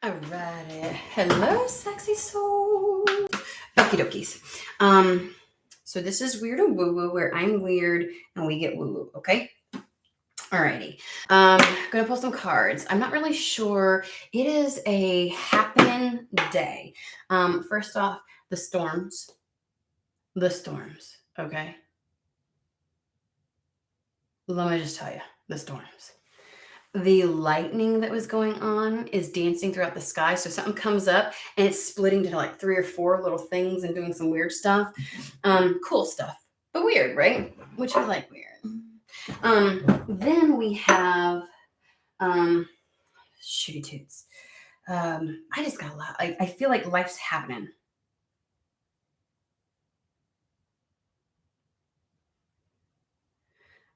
Alrighty. Hello, sexy souls. Okie dokies. So this is Weird and Woo Woo, where I'm weird and we get woo woo, okay? Alrighty. Gonna pull some cards. I'm not really sure. It is a happening day. First off, the storms. Okay? Let me just tell you, the storms. The lightning that was going on is dancing throughout the sky. So something comes up and it's splitting to like 3 or 4 little things and doing some weird stuff. Cool stuff, but weird, right? Which I like weird. Then we have shooty toots. I just got a lot. I feel like life's happening.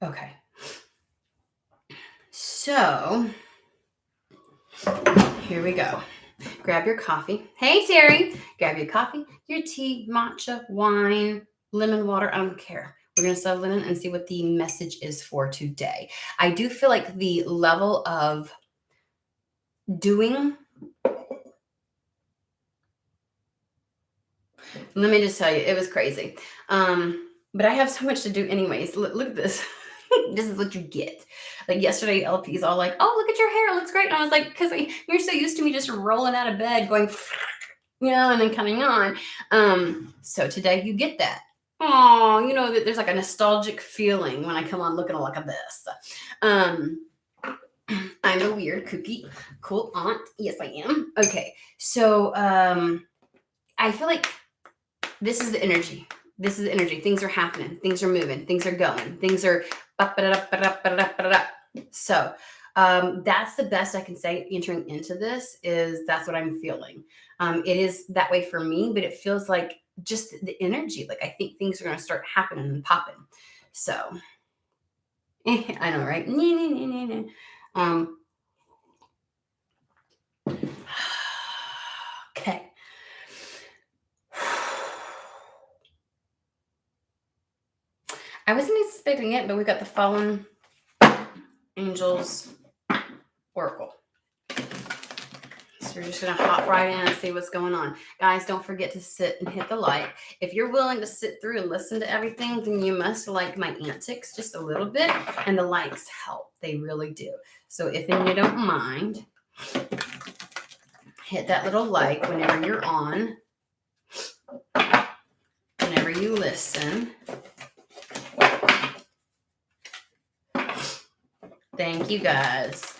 Okay. So here we go. Grab your coffee. Hey, Terry. Grab your coffee, your tea, matcha, wine, lemon water. I don't care. We're going to settle in and see what the message is for today. I do feel like the level of doing. Let me just tell you, it was crazy. But I have so much to do anyways. Look at this. This is what you get. Like yesterday, LP's all like, "Oh, look at your hair. It looks great." And I was like, because you're so used to me just rolling out of bed going, and then coming on. So today you get that. Oh, that there's like a nostalgic feeling when I come on looking like this. I'm a weird, kooky, cool aunt. Yes, I am. Okay. So I feel like this is the energy. Things are happening. Things are moving. Things are going. Things are. So that's the best I can say entering into this is that's what I'm feeling. It is that way for me, but it feels like just the energy. Like I think things are going to start happening and popping. So I know, right? Okay. I wasn't expecting it, but we got the Fallen Angels Oracle. So we're just going to hop right in and see what's going on. Guys, don't forget to sit and hit the like. If you're willing to sit through and listen to everything, then you must like my antics just a little bit. And the likes help. They really do. So if you don't mind, hit that little like whenever you're on. Whenever you listen. Thank you, guys.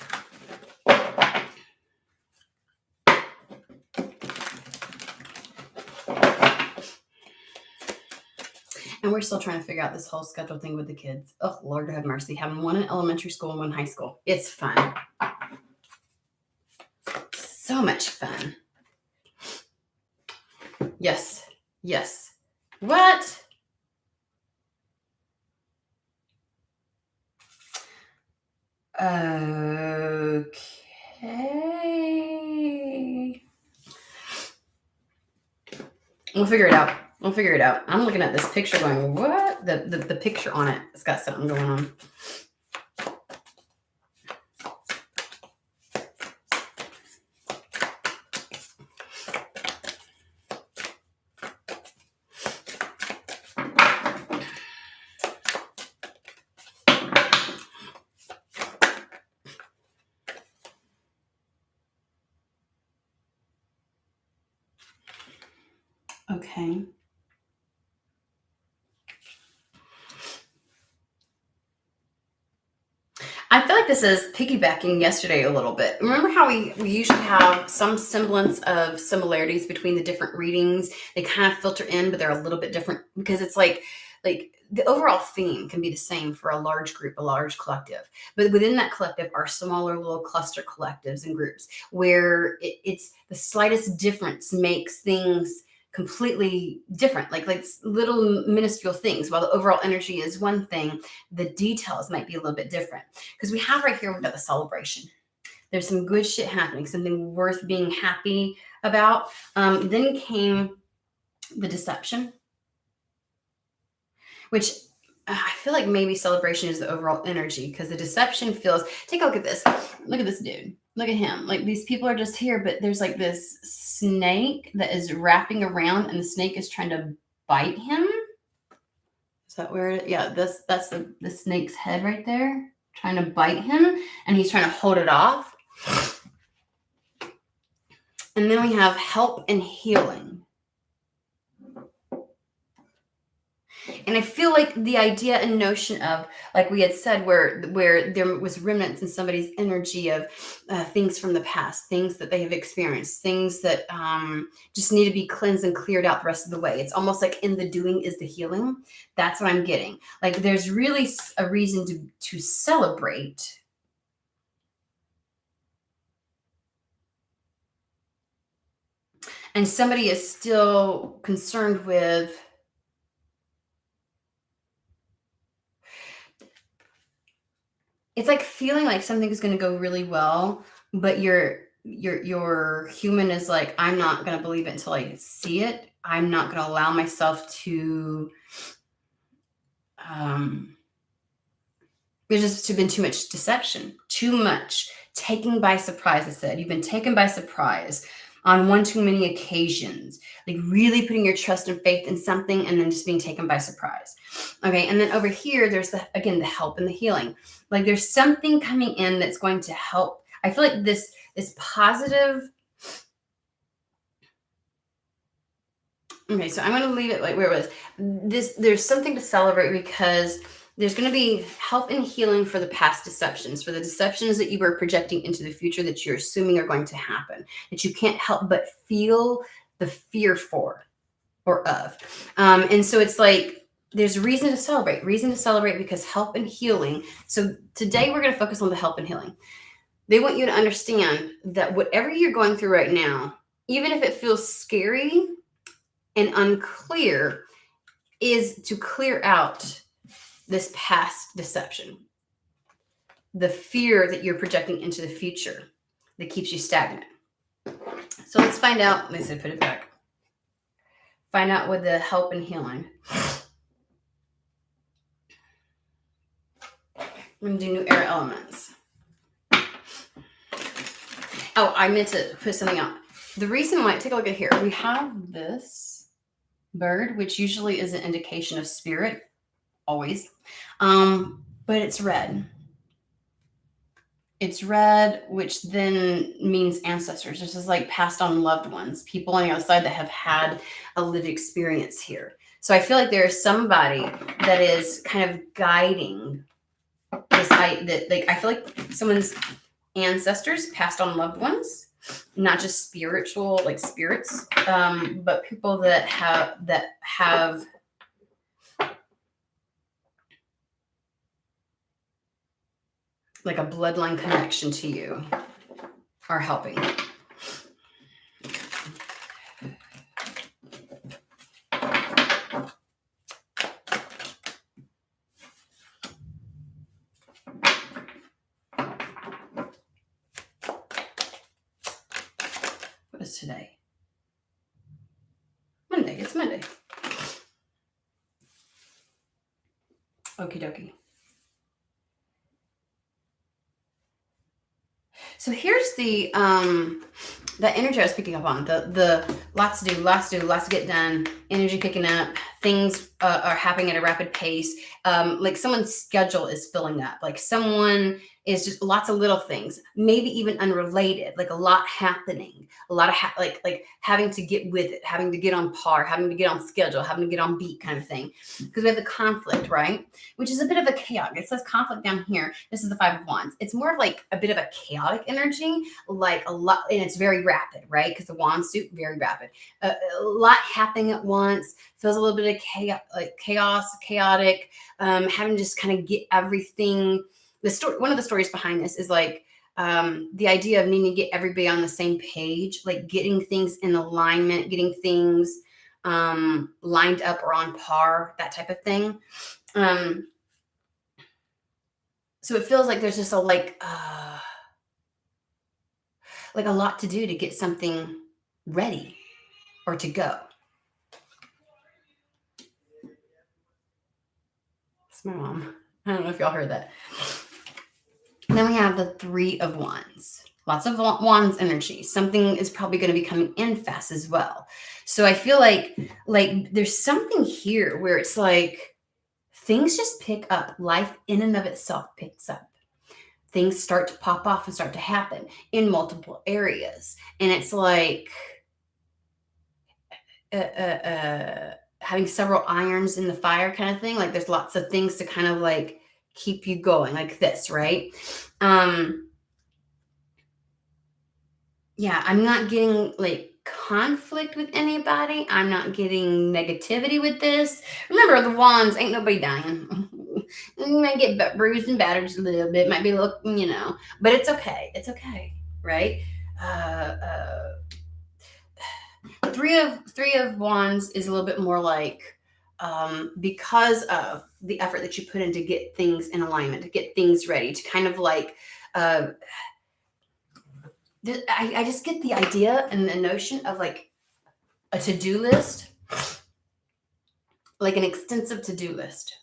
And we're still trying to figure out this whole schedule thing with the kids. Oh, Lord have mercy. Having one in elementary school and one in high school. It's fun. So much fun. Yes. What? Okay. We'll figure it out. I'm looking at this picture going, what? The picture on it, it's got something going on. Okay. I feel like this is piggybacking yesterday a little bit. Remember how we usually have some semblance of similarities between the different readings? They kind of filter in, but they're a little bit different because it's like the overall theme can be the same for a large group, a large collective. But within that collective are smaller little cluster collectives and groups where it's the slightest difference makes things completely different, like little minuscule things. While the overall energy is one thing, the details might be a little bit different. Because we have right here, we've got the celebration. There's some good shit happening, something worth being happy about. Then came the deception, which I feel like maybe celebration is the overall energy because the deception feels, take a look at this. Look at this dude. Look at him. Like these people are just here, but there's like this snake that is wrapping around and the snake is trying to bite him. Is that where, yeah, that's the snake's head right there, trying to bite him, and he's trying to hold it off. And then we have help and healing. And I feel like the idea and notion of, like we had said, where there was remnants in somebody's energy of things from the past, things that they have experienced, things that just need to be cleansed and cleared out the rest of the way. It's almost like in the doing is the healing. That's what I'm getting. Like there's really a reason to celebrate. And somebody is still concerned with, it's like feeling like something's going to go really well, but your human is like, I'm not going to believe it until I see it. I'm not going to allow myself to, there's just been too much deception, too much taking by surprise. I said, you've been taken by surprise on one too many occasions, like really putting your trust and faith in something and then just being taken by surprise. Okay. And then over here, there's the help and the healing. Like there's something coming in that's going to help. I feel like this positive. Okay. So I'm going to leave it like where it was. There's something to celebrate because there's going to be help and healing for the past deceptions, for the deceptions that you were projecting into the future that you're assuming are going to happen, that you can't help but feel the fear for or of. And so it's like, there's reason to celebrate because help and healing. So today we're going to focus on the help and healing. They want you to understand that whatever you're going through right now, even if it feels scary and unclear, is to clear out this past deception, the fear that you're projecting into the future that keeps you stagnant. So let's find out. Let me put it back. Find out with the help and healing. I'm going to do new air elements. Oh, I meant to put something out. The reason why, take a look at here. We have this bird, which usually is an indication of spirit. Always. But it's red. It's red, which then means ancestors. This is like passed on loved ones, people on the other side that have had a lived experience here. So I feel like there is somebody that is kind of guiding this, I feel like someone's ancestors passed on loved ones, not just spiritual, like spirits, but people that have like a bloodline connection to you are helping. What is today? Monday. It's Monday. Okie dokie. So here's the energy I was picking up on, the lots to do, lots to get done, energy picking up, things are happening at a rapid pace. Like someone's schedule is filling up, like someone is just lots of little things, maybe even unrelated, like a lot happening, a lot of like having to get with it, having to get on par, having to get on schedule, having to get on beat kind of thing. Because we have the conflict, right? Which is a bit of a chaos. It says conflict down here. This is the 5 of Wands. It's more of like a bit of a chaotic energy, like a lot, and it's very rapid, right? Because the wand suit, very rapid. A lot happening at once. Feels a little bit of chaos, chaotic, having to just kind of get everything. The story, one of the stories behind this is like the idea of needing to get everybody on the same page, like getting things in alignment, getting things lined up or on par, that type of thing. So it feels like there's just a like a lot to do to get something ready or to go. It's my mom. I don't know if y'all heard that. And then we have the 3 of Wands. lots of wands energy. Something is probably going to be coming in fast as well. So I feel like there's something here where it's like things just pick up. Life in and of itself picks up. Things start to pop off and start to happen in multiple areas. And it's like having several irons in the fire kind of thing. Like there's lots of things to kind of like keep you going like this, right? Yeah, I'm not getting like conflict with anybody. I'm not getting negativity with this. Remember, the wands, ain't nobody dying. You might get bruised and battered a little bit. Might be a little, but it's okay. It's okay, right? Three of wands is a little bit more like because of the effort that you put in to get things in alignment, to get things ready, to kind of like I just get the idea and the notion of like a to-do list, like an extensive to-do list.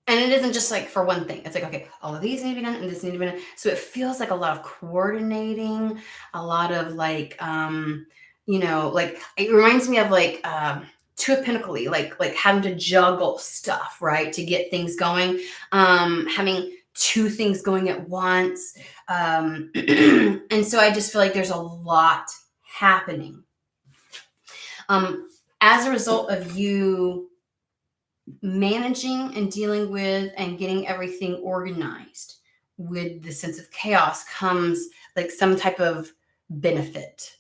And it isn't just like for one thing. It's like, okay, all of these need to be done and this need to be done. So it feels like a lot of coordinating, a lot of like, like it reminds me of like Two of Pentacles, like having to juggle stuff, right? To get things going, having two things going at once. And so I just feel like there's a lot happening. As a result of you managing and dealing with and getting everything organized, with the sense of chaos comes like some type of benefit.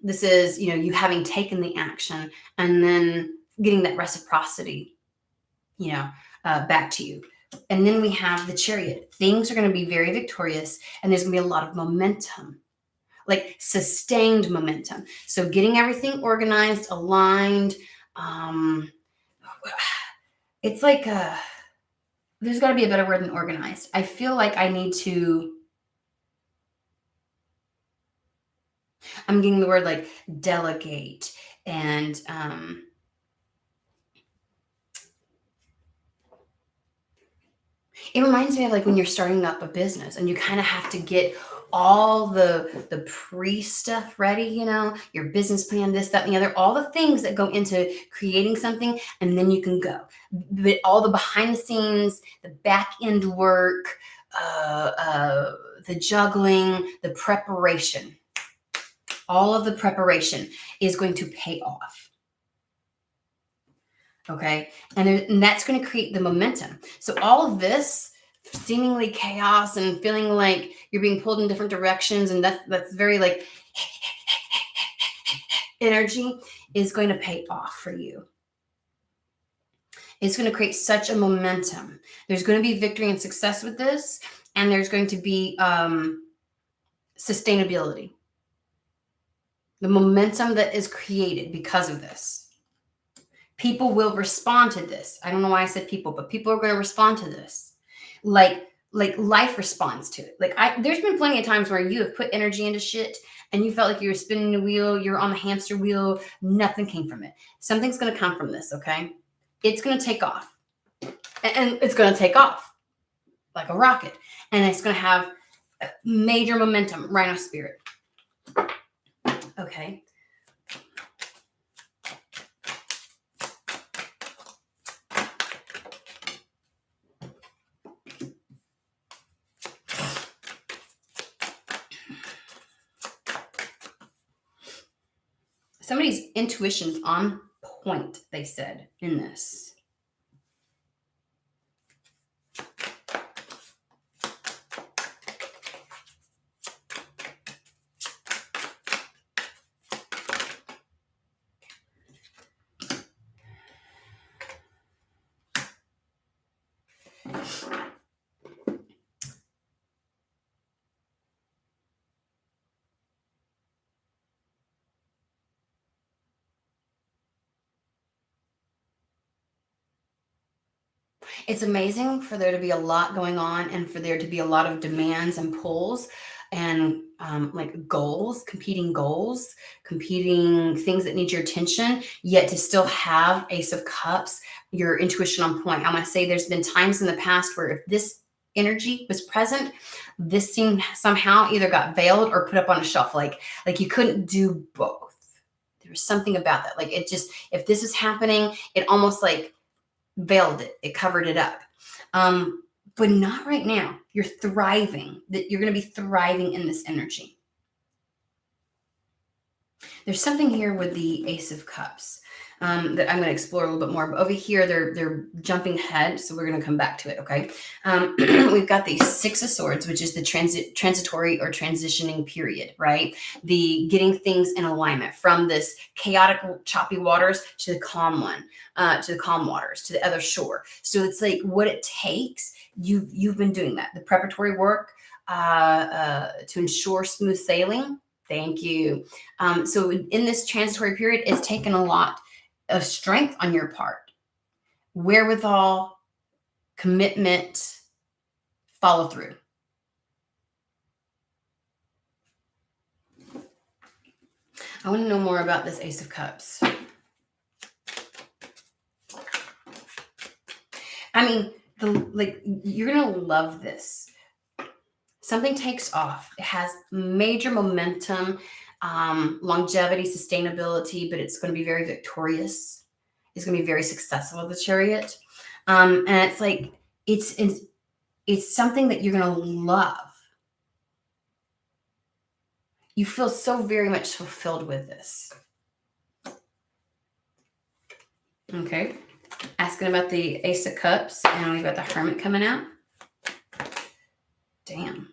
This is, you having taken the action and then getting that reciprocity, back to you. And then we have the Chariot. Things are going to be very victorious, and there's going to be a lot of momentum, like sustained momentum. So getting everything organized, aligned. It's like there's got to be a better word than organized. I feel like I need to. I'm getting the word like delegate and it reminds me of like when you're starting up a business and you kind of have to get all the pre stuff ready, your business plan, this, that, and the other, all the things that go into creating something, and then you can go. But all the behind the scenes, the back end work, the juggling, the preparation, all of the preparation is going to pay off. Okay. And that's going to create the momentum. So all of this seemingly chaos and feeling like you're being pulled in different directions, and that's very like energy is going to pay off for you. It's going to create such a momentum. There's going to be victory and success with this, and there's going to be sustainability. The momentum that is created because of this. People will respond to this. I don't know why I said people, but people are going to respond to this. Like life responds to it. There's been plenty of times where you have put energy into shit and you felt like you were spinning the wheel, you're on the hamster wheel, nothing came from it. Something's going to come from this, okay? It's going to take off. And it's going to take off like a rocket. And it's going to have major momentum, Rhino Spirit. Okay. Somebody's intuition's on point, they said in this. It's amazing for there to be a lot going on and for there to be a lot of demands and pulls and like goals, competing things that need your attention, yet to still have Ace of Cups, your intuition on point. I want to say there's been times in the past where if this energy was present, this scene somehow either got veiled or put up on a shelf. Like you couldn't do both. There was something about that. Like it just, if this is happening, it almost like veiled it. It covered it up. But not right now. You're thriving. That you're going to be thriving in this energy. There's something here with the Ace of Cups that I'm going to explore a little bit more. But over here, they're jumping ahead, so we're going to come back to it, okay? We've got the Six of Swords, which is the transitory or transitioning period, right? The getting things in alignment from this chaotic, choppy waters to the calm one, to the calm waters, to the other shore. So it's like what it takes. You've been doing that. The preparatory work to ensure smooth sailing. Thank you. So in this transitory period, it's taken a lot of strength on your part, wherewithal, commitment, follow through. I want to know more about this Ace of Cups. I mean, you're going to love this. Something takes off. It has major momentum, longevity, sustainability, but it's going to be very victorious. It's going to be very successful with the Chariot. And it's like, it's something that you're going to love. You feel so very much fulfilled with this. Okay. Asking about the Ace of Cups, and we've got the Hermit coming out. Damn.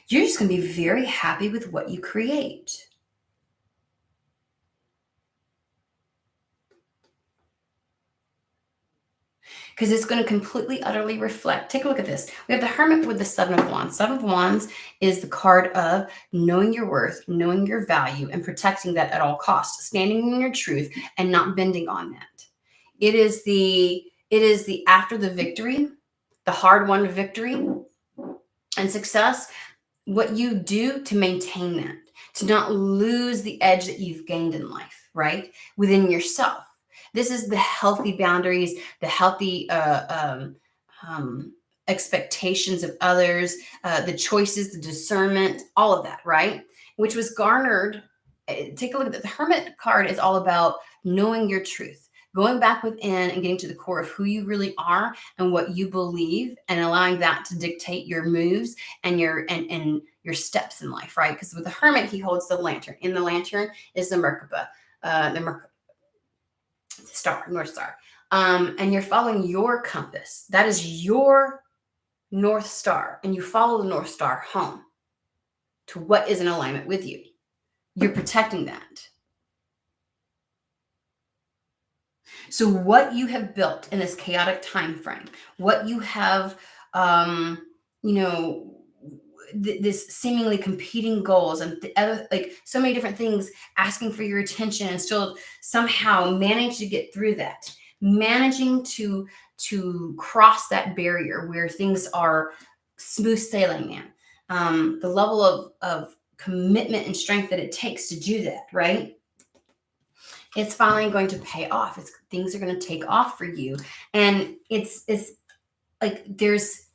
You're just going to be very happy with what you create. Because it's going to completely, utterly reflect. Take a look at this. We have the Hermit with the Seven of Wands. Seven of Wands is the card of knowing your worth, knowing your value, and protecting that at all costs, standing in your truth and not bending on that. It is the after the victory, the hard-won victory and success, what you do to maintain that, to not lose the edge that you've gained in life, right? Within yourself. This is the healthy boundaries, the healthy expectations of others, the choices, the discernment, all of that, right? Which was garnered. Take a look at that. The Hermit card is all about knowing your truth, going back within and getting to the core of who you really are and what you believe, and allowing that to dictate your moves and your steps in life, right? Because with the Hermit, he holds the lantern. In the lantern is the Merkaba, star, North Star. And you're following your compass. That is your North Star. And you follow the North Star home to what is in alignment with you. You're protecting that. So what you have built in this chaotic time frame, what you have, this seemingly competing goals and other, like so many different things asking for your attention, and still somehow manage to get through that, managing to cross that barrier where things are smooth sailing, man. The level of commitment and strength that it takes to do that, right? It's finally going to pay off. Things are going to take off for you. And it's like there's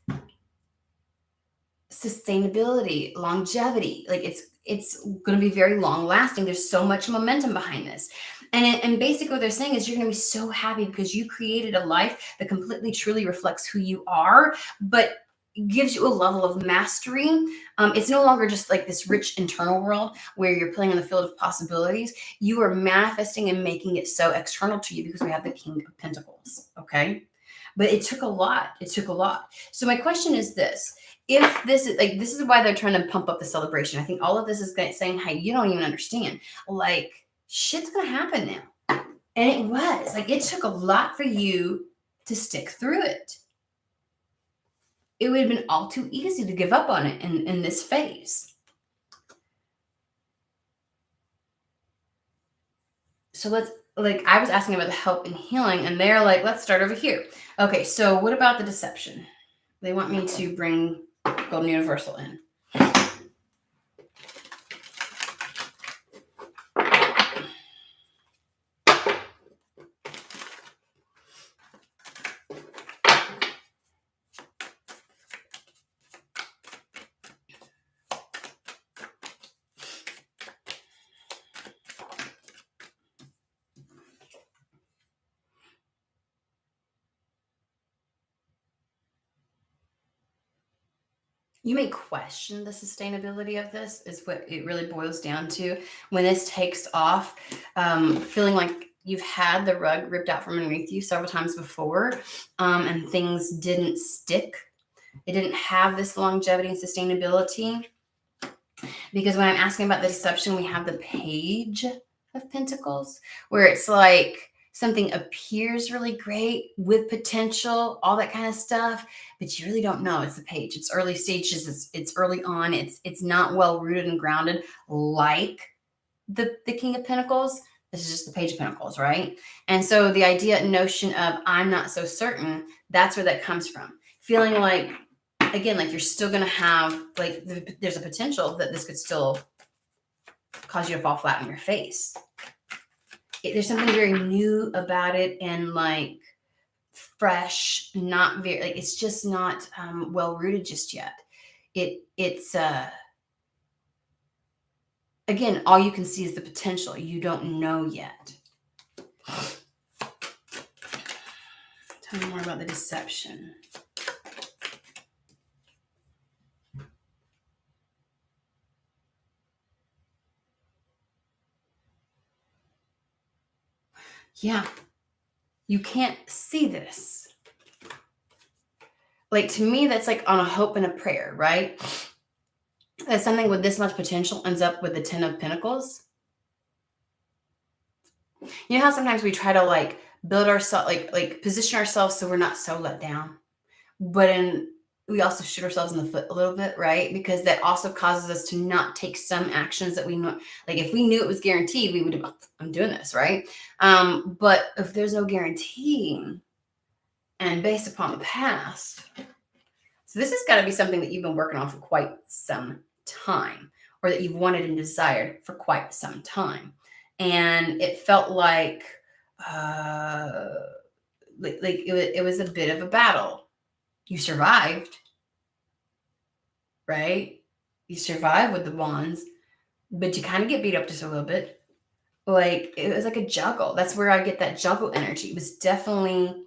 sustainability, longevity. Like it's going to be very long lasting. There's so much momentum behind this. And basically what they're saying is you're going to be so happy because you created a life that completely, truly reflects who you are, but gives you a level of mastery. It's no longer just like this rich internal world where you're playing in the field of possibilities. You are manifesting and making it so external to you because we have the King of Pentacles. Okay. But it took a lot. It took a lot. So my question is this. If this is why they're trying to pump up the celebration. I think all of this is saying, hey, you don't even understand. Like, shit's going to happen now. And it was. Like, it took a lot for you to stick through it. It would have been all too easy to give up on it in this phase. So I was asking about the help and healing, and they're like, let's start over here. Okay, so what about the deception? They want me to bring golden universal in. You may question the sustainability of this, is what it really boils down to. When this takes off, feeling like you've had the rug ripped out from underneath you several times before, and things didn't stick. It didn't have this longevity and sustainability. Because when I'm asking about the deception, we have the Page of Pentacles, where it's like something appears really great with potential, all that kind of stuff, but you really don't know. It's the Page. It's early stages. It's early on. It's not well rooted and grounded like the King of Pentacles. This is just the Page of Pentacles, right? And so the idea, notion of I'm not so certain, that's where that comes from. Feeling like, again, like you're still going to have, like, there's a potential that this could still cause you to fall flat on your face. There's something very new about it, and like fresh, not very, like, it's just not well rooted just yet. It's again, all you can see is the potential. You don't know yet. Tell me more about the deception. Yeah, you can't see this. Like, to me, that's like on a hope and a prayer, right? That something with this much potential ends up with the 10 of Pentacles. You know how sometimes we try to like build ourselves, like position ourselves so we're not so let down, but we also shoot ourselves in the foot a little bit, right? Because that also causes us to not take some actions that we know. Like, if we knew it was guaranteed, we would have, I'm doing this, right? But if there's no guarantee, and based upon the past, so this has got to be something that you've been working on for quite some time, or that you've wanted and desired for quite some time. And it felt like it was a bit of a battle. You survived, right? You survived with the wands, but you kind of get beat up just a little bit. Like, it was like a juggle. That's where I get that juggle energy. It was definitely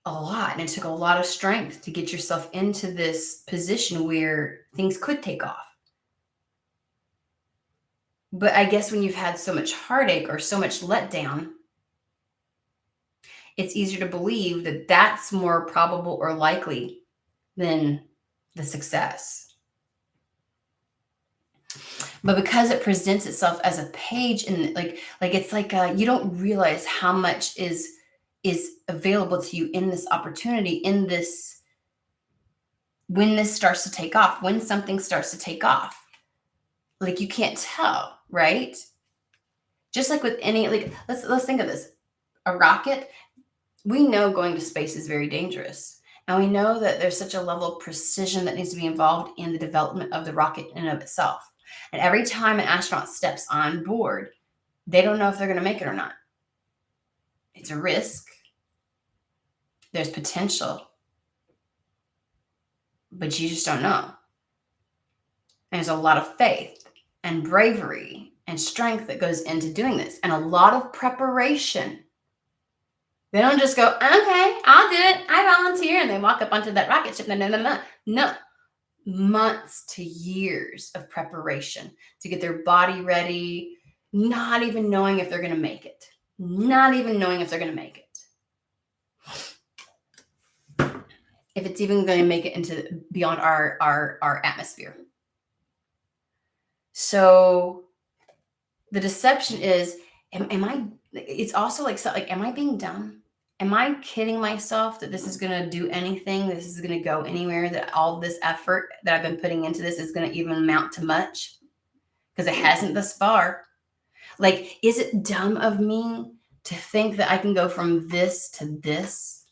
a lot, and it took a lot of strength to get yourself into this position where things could take off. But I guess when you've had so much heartache or so much letdown, it's easier to believe that that's more probable or likely than the success. But because it presents itself as a page, and like it's like you don't realize how much is available to you in this opportunity, in this, when this starts to take off, when something starts to take off. Like, you can't tell, right? Just like with any, like, let's think of this. A rocket, we know going to space is very dangerous. And we know that there's such a level of precision that needs to be involved in the development of the rocket in and of itself. And every time an astronaut steps on board, they don't know if they're going to make it or not. It's a risk. There's potential. But you just don't know. And there's a lot of faith and bravery and strength that goes into doing this, and a lot of preparation. They don't just go, okay, I'll do it, I volunteer, and they walk up onto that rocket ship. No. Months to years of preparation to get their body ready, not even knowing if they're going to make it. If it's even going to make it into beyond our atmosphere. So the deception is, it's also like, am I being dumb? Am I kidding myself that this is going to do anything? This is going to go anywhere? That all this effort that I've been putting into this is going to even amount to much? Because it hasn't thus far. Like, is it dumb of me to think that I can go from this to this?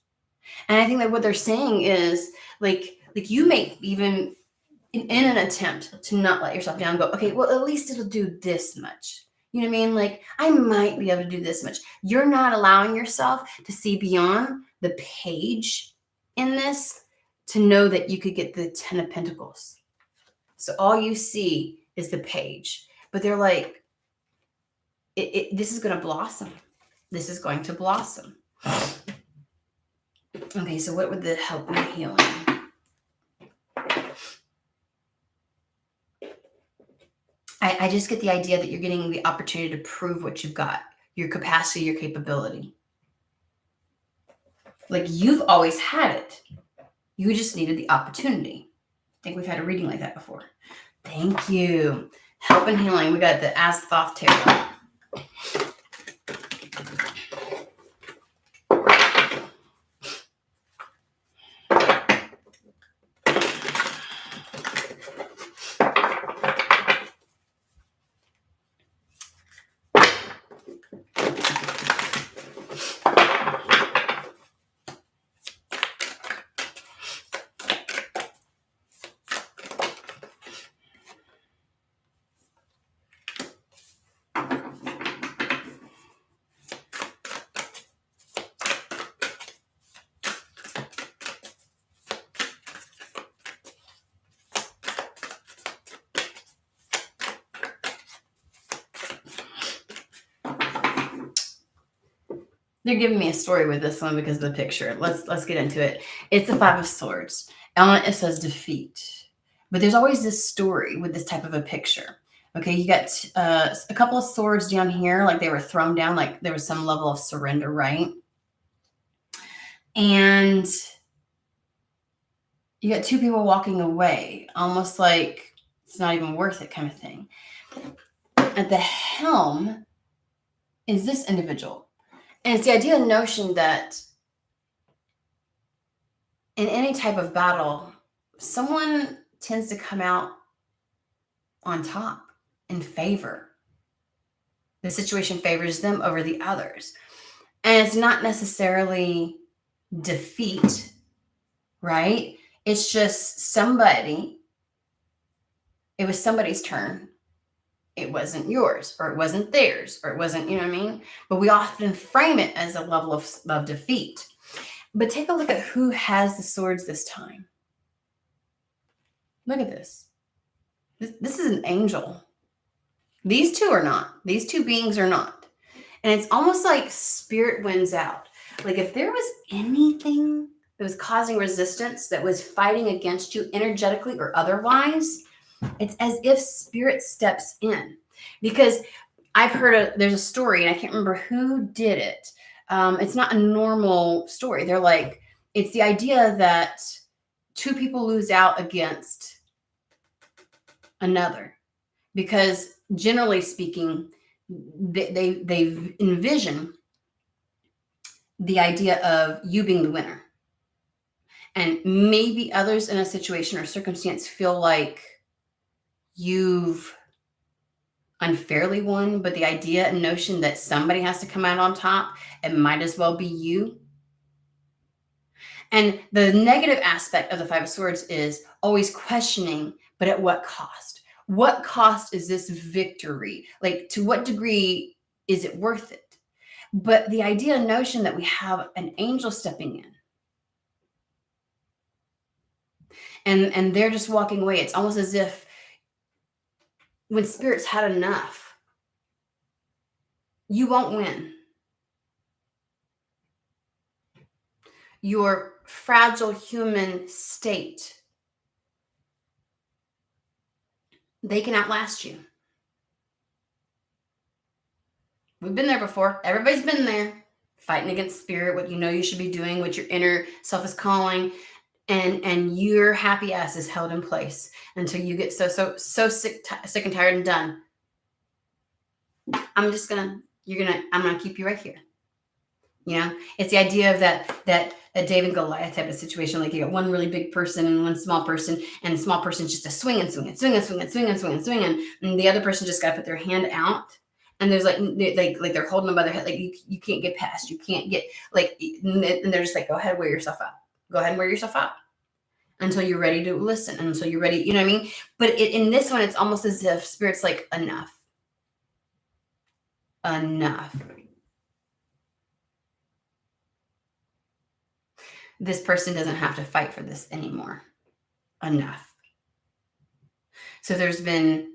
And I think that what they're saying is, like Like you may even in an attempt to not let yourself down, go, okay, well, at least it'll do this much. You know what I mean? Like I might be able to do this much. You're not allowing yourself to see beyond the page in this to know that you could get the 10 of Pentacles. So all you see is the page, but they're like, this is going to blossom. This is going to blossom. Okay, so what would the help in healing? I just get the idea that you're getting the opportunity to prove what you've got, your capacity, your capability. Like you've always had it. You just needed the opportunity. I think we've had a reading like that before. Thank you. Help and healing. We got the Azthoth Tarot. They're giving me a story with this one because of the picture. Let's get into it. It's the Five of Swords. On it says defeat. But there's always this story with this type of a picture. Okay, you got a couple of swords down here, like they were thrown down, like there was some level of surrender, right? And you got two people walking away, almost like it's not even worth it kind of thing. At the helm is this individual. And it's the idea and notion that in any type of battle, someone tends to come out on top in favor. The situation favors them over the others. And it's not necessarily defeat, right? It's just somebody, it was somebody's turn. It wasn't yours, or it wasn't theirs, or it wasn't, you know what I mean? But we often frame it as a level of defeat. But take a look at who has the swords this time. Look at this. This is an angel. These two are not. These two beings are not. And it's almost like spirit wins out. Like if there was anything that was causing resistance, that was fighting against you energetically or otherwise, it's as if spirit steps in. Because I've heard there's a story, and I can't remember who did it. It's not a normal story. They're like, it's the idea that two people lose out against another. Because generally speaking, they envision the idea of you being the winner. And maybe others in a situation or circumstance feel like you've unfairly won, but the idea and notion that somebody has to come out on top, it might as well be you. And the negative aspect of the Five of Swords is always questioning, but at what cost? What cost is this victory? Like, to what degree is it worth it? But the idea and notion that we have an angel stepping in, and they're just walking away. It's almost as if when spirit's had enough, you won't win. Your fragile human state, they can outlast you. We've been there before. Everybody's been there, fighting against spirit, what you know you should be doing, what your inner self is calling, and your happy ass is held in place until you get so sick and tired and done. I'm gonna keep you right here. You know, it's the idea of that David and Goliath type of situation. Like you got one really big person and one small person, and the small person's just a swinging, and the other person just got to put their hand out. And there's like they're holding them by their head, like you can't get past, you can't get, like, and they're just like, go ahead, wear yourself out. Go ahead and wear yourself out. until you're ready to listen, until you're ready, you know what I mean? But in this one, it's almost as if Spirit's like, enough. Enough. This person doesn't have to fight for this anymore. Enough. So there's been,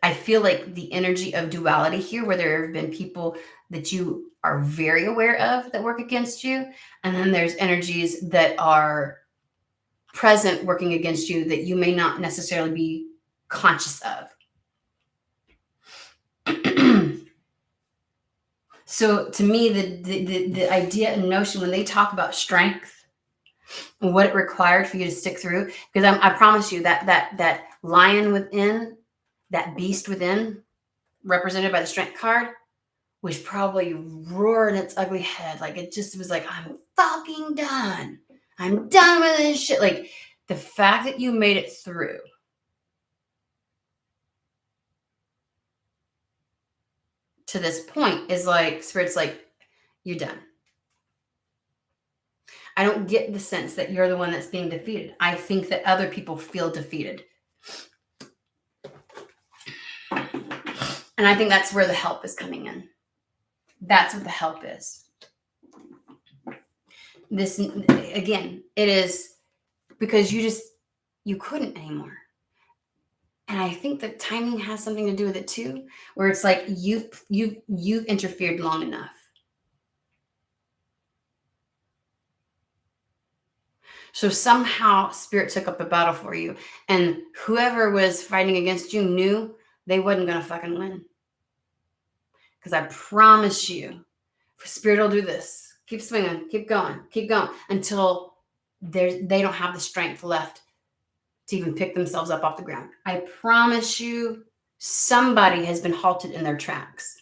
I feel like the energy of duality here, where there have been people that you are very aware of that work against you. And then there's energies that are present working against you that you may not necessarily be conscious of. So to me, the idea and notion when they talk about strength and what it required for you to stick through, because I promise you that lion within, that beast within, represented by the strength card, was probably roaring its ugly head. Like it just was like, I'm fucking done. I'm done with this shit. Like the fact that you made it through to this point is like, Spirit's like, you're done. I don't get the sense that you're the one that's being defeated. I think that other people feel defeated. And I think that's where the help is coming in. That's what the help is. This, again, it is because you couldn't anymore. And I think that timing has something to do with it too, where it's like you've interfered long enough. So somehow Spirit took up a battle for you, and whoever was fighting against you knew they wasn't going to fucking win. Because I promise you, Spirit will do this. Keep swinging, keep going until they don't have the strength left to even pick themselves up off the ground. I promise you, somebody has been halted in their tracks.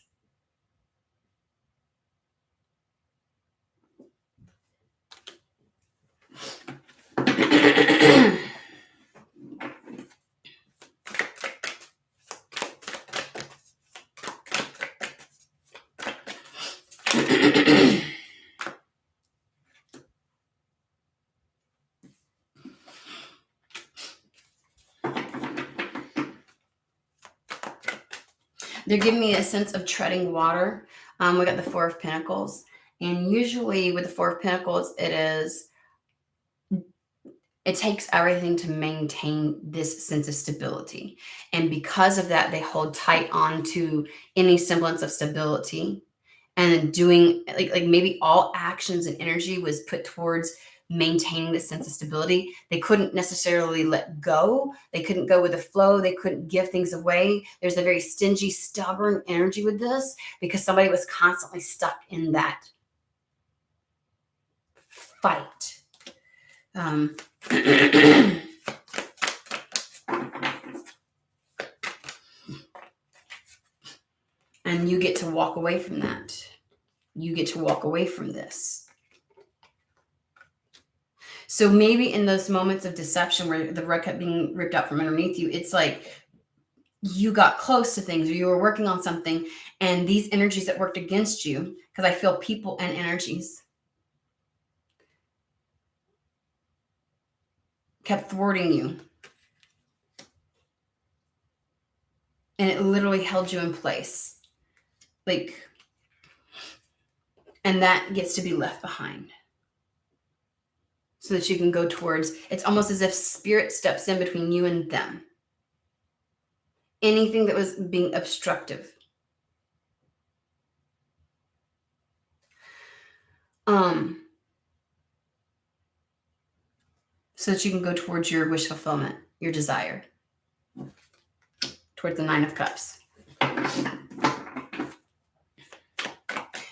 They're giving me a sense of treading water. We got the Four of Pentacles. And usually with the Four of Pentacles, it takes everything to maintain this sense of stability. And because of that, they hold tight on to any semblance of stability. And doing, like maybe all actions and energy was put towards maintaining this sense of stability. They couldn't necessarily let go. They couldn't go with the flow. They couldn't give things away. There's a very stingy, stubborn energy with this because somebody was constantly stuck in that fight. And you get to walk away from that. You get to walk away from this. So maybe in those moments of deception where the rug kept being ripped out from underneath you, it's like you got close to things or you were working on something, and these energies that worked against you, because I feel people and energies, kept thwarting you. And it literally held you in place. Like, and that gets to be left behind. So that you can go towards, it's almost as if Spirit steps in between you and them. Anything that was being obstructive. So that you can go towards your wish fulfillment, your desire. Towards the Nine of Cups.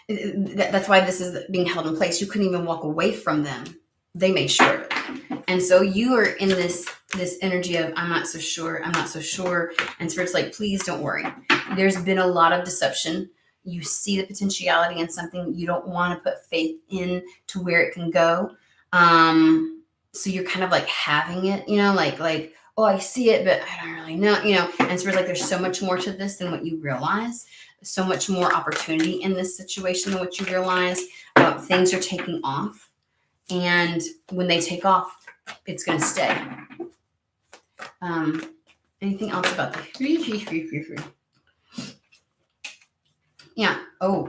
That's why this is being held in place. You couldn't even walk away from them. They made sure of it. And so you are in this energy of, I'm not so sure. And Spirit's like, please don't worry. There's been a lot of deception. You see the potentiality in something. You don't want to put faith in to where it can go. So you're kind of like having it, like, oh, I see it, but I don't really know, And Spirit's like, there's so much more to this than what you realize. So much more opportunity in this situation than what you realize. Things are taking off. And when they take off, it's going to stay. Anything else about the yeah. Oh,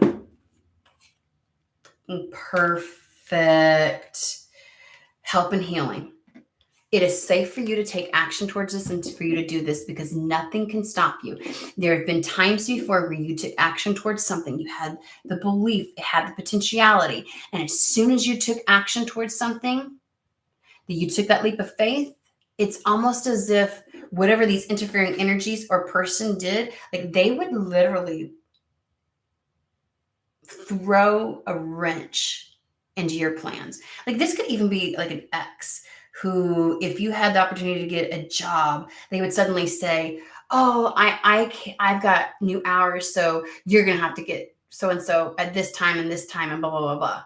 perfect. Help and healing. It is safe for you to take action towards this and for you to do this because nothing can stop you. There have been times before where you took action towards something. You had the belief, it had the potentiality. And as soon as you took action towards something, that you took that leap of faith, it's almost as if whatever these interfering energies or person did, like they would literally throw a wrench into your plans. Like this could even be like an ex who, if you had the opportunity to get a job, they would suddenly say, "Oh, I've got new hours, so you're gonna have to get so and so at this time and this time and blah blah blah blah,"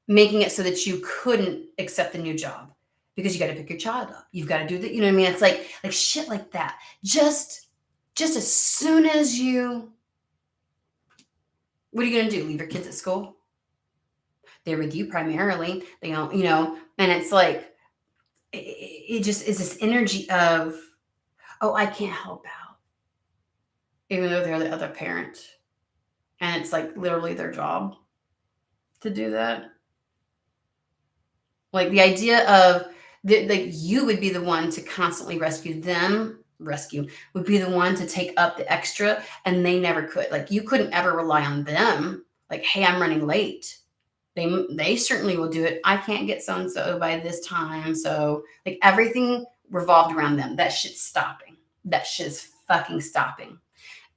making it so that you couldn't accept the new job because you got to pick your child up. You've got to do that. You know what I mean? It's like shit like that. Just as soon as you, what are you gonna do? Leave your kids at school? They're with you primarily. They don't, and it's like, it just is this energy of, oh, I can't help out, even though they're the other parent. And it's like literally their job to do that. Like the idea of like you would be the one to constantly rescue them, would be the one to take up the extra, and they never could. Like you couldn't ever rely on them. Like, hey, I'm running late. They certainly will do it. I can't get so and so by this time. So like everything revolved around them. That shit's stopping. That shit's fucking stopping.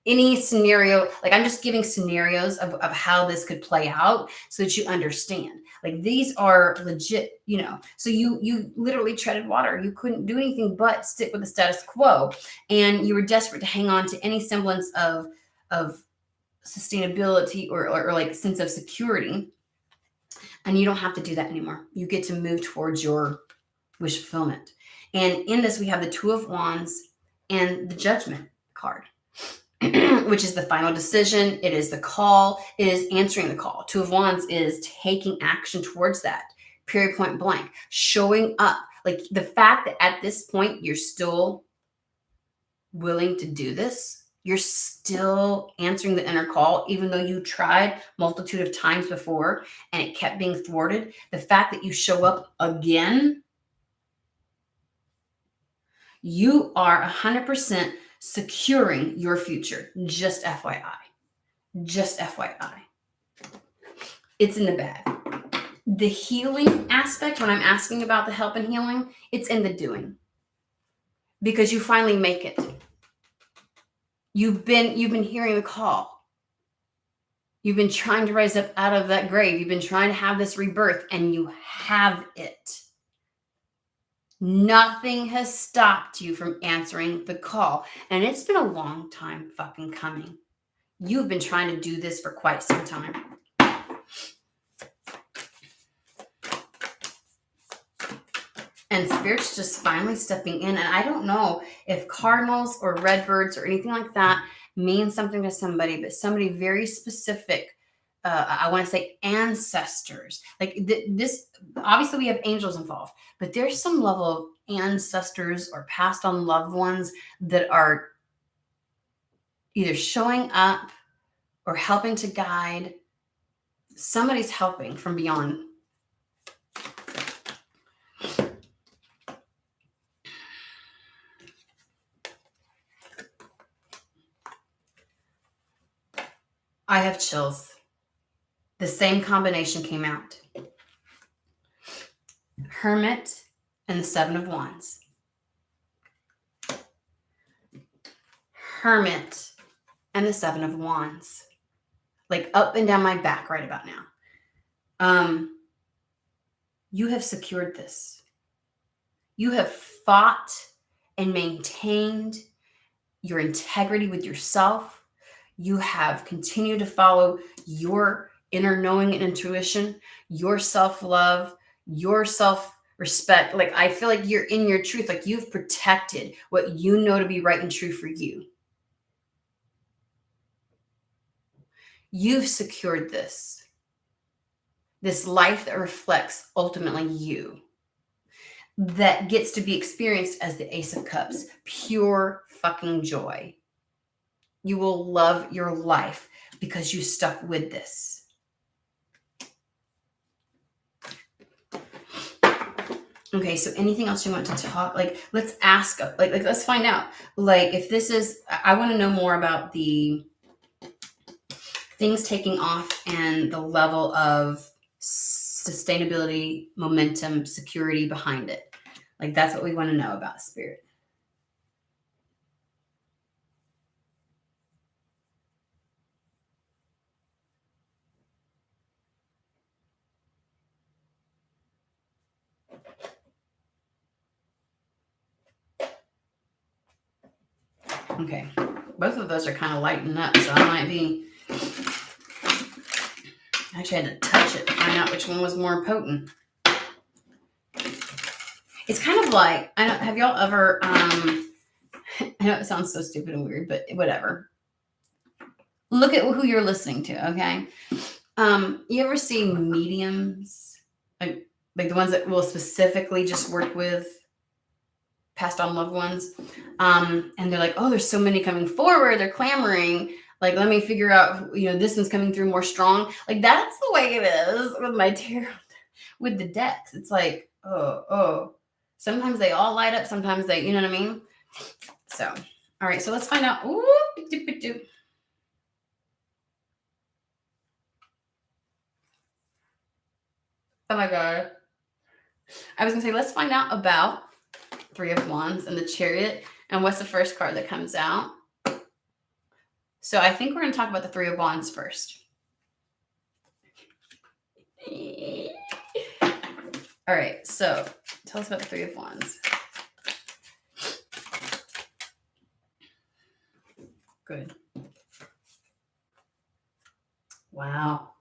Any scenario, like I'm just giving scenarios of how this could play out so that you understand. Like these are legit, So you literally treaded water. You couldn't do anything but stick with the status quo. And you were desperate to hang on to any semblance of sustainability or like sense of security. And you don't have to do that anymore. You get to move towards your wish fulfillment. And in this, we have the Two of Wands and the Judgment card, which is the final decision. It is the call. It is answering the call. Two of Wands is taking action towards that. Period, point blank. Showing up. Like the fact that at this point, you're still willing to do this. You're still answering the inner call, even though you tried multitude of times before and it kept being thwarted. The fact that you show up again, you are 100% securing your future. Just FYI. Just FYI. It's in the bag. The healing aspect, when I'm asking about the help and healing, it's in the doing. Because you finally make it. You've been hearing the call. You've been trying to rise up out of that grave. You've been trying to have this rebirth, and you have it. Nothing has stopped you from answering the call. And it's been a long time fucking coming. You've been trying to do this for quite some time. And Spirit's just finally stepping in. And I don't know if cardinals or redbirds or anything like that means something to somebody, but somebody very specific. I want to say ancestors. Like this, obviously we have angels involved, but there's some level of ancestors or passed on loved ones that are either showing up or helping to guide. Somebody's helping from beyond. I have chills. The same combination came out. Hermit and the Seven of Wands. Hermit and the Seven of Wands. Like up and down my back right about now. You have secured this. You have fought and maintained your integrity with yourself. You have continued to follow your inner knowing and intuition, your self-love, your self-respect. Like I feel like you're in your truth. Like you've protected what you know to be right and true for you. You've secured this life that reflects ultimately you. that gets to be experienced as the Ace of Cups. Pure fucking joy. You will love your life because you stuck with this. Okay, so anything else you want to talk? Like, let's ask, like let's find out. Like, if this is, I want to know more about the things taking off and the level of sustainability, momentum, security behind it. Like, that's what we want to know about Spirit. Okay, both of those are kind of lighting up, so I might be. I actually had to touch it to find out which one was more potent. It's kind of like, I don't, have y'all ever, I know it sounds so stupid and weird, but whatever. Look at who you're listening to, okay? You ever see mediums, like the ones that will specifically just work with passed on loved ones, and they're like, oh, there's so many coming forward, they're clamoring, like, let me figure out, this one's coming through more strong. Like, that's the way it is with my tarot, with the decks. It's like, oh, sometimes they all light up, sometimes they, you know what I mean? So, all right, so let's find out. Ooh, oh my God. I was gonna say, let's find out about Three of Wands and the Chariot, and what's the first card that comes out. So I think we're going to talk about the Three of Wands first. All right, so tell us about the Three of Wands. Good. Wow.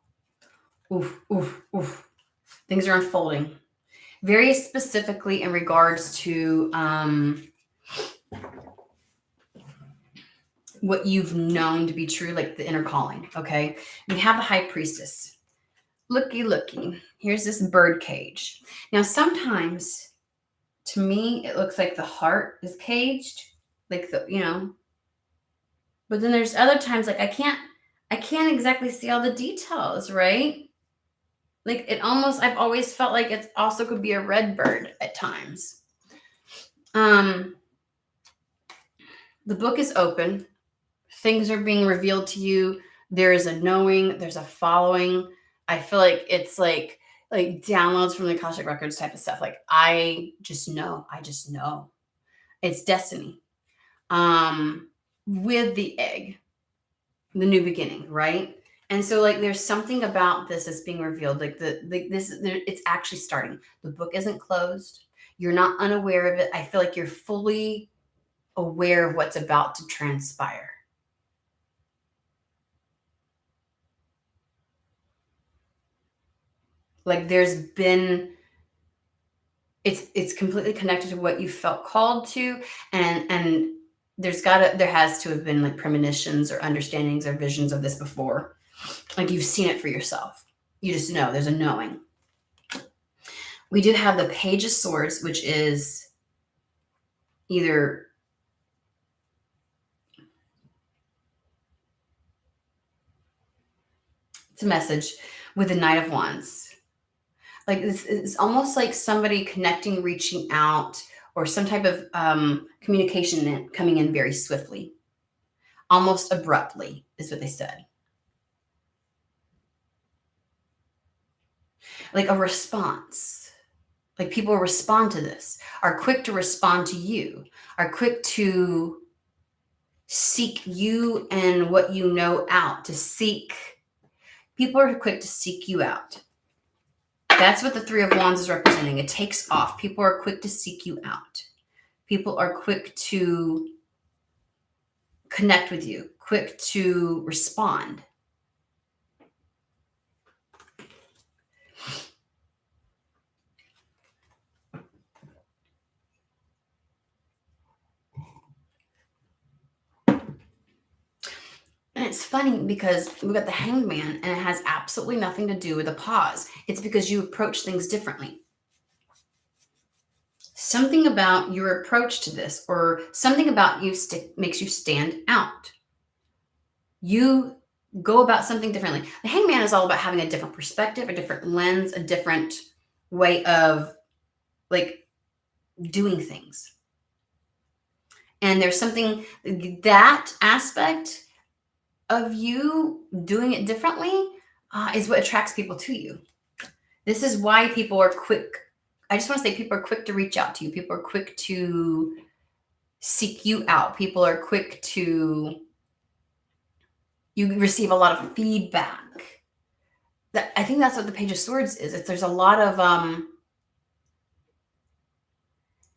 Oof, oof, oof. Things are unfolding. Very specifically in regards to what you've known to be true, like the inner calling, okay? We have the High Priestess. Looky. Here's this bird cage. Now, sometimes, to me, it looks like the heart is caged, like but then there's other times, like I can't exactly see all the details, right? Like, it almost, I've always felt like it also could be a red bird at times. The book is open. Things are being revealed to you. There is a knowing, there's a following. I feel like it's like downloads from the Cashapp records type of stuff. Like, I just know. It's destiny. With the egg, the new beginning, right? And so, like, there's something about this that's being revealed. Like, it's actually starting. The book isn't closed. You're not unaware of it. I feel like you're fully aware of what's about to transpire. Like, there's been, it's completely connected to what you felt called to, and there has to have been like premonitions or understandings or visions of this before. Like, you've seen it for yourself. You just know, there's a knowing. We do have the Page of Swords, which is either it's a message, with the Knight of Wands. Like, it's almost like somebody connecting, reaching out, or some type of communication coming in very swiftly, almost abruptly, is what they said. Like a response. Like, people respond to this, are quick to respond to you, are quick to seek you and what you know out, people are quick to seek you out. That's what the Three of Wands is representing. It takes off. People are quick to seek you out. People are quick to connect with you, quick to respond. And it's funny because we've got the Hanged Man, and it has absolutely nothing to do with a pause. It's because you approach things differently. something about your approach to this, or something about you makes you stand out. You go about something differently. The hangman is all about having a different perspective, a different lens, a different way of like doing things. And there's something, that aspect of you doing it differently is what attracts people to you. This is why people are quick. I just want to say people are quick to reach out to you. People are quick to seek you out. People are quick to, you receive a lot of feedback. I think that's what the Page of Swords is. There's a lot of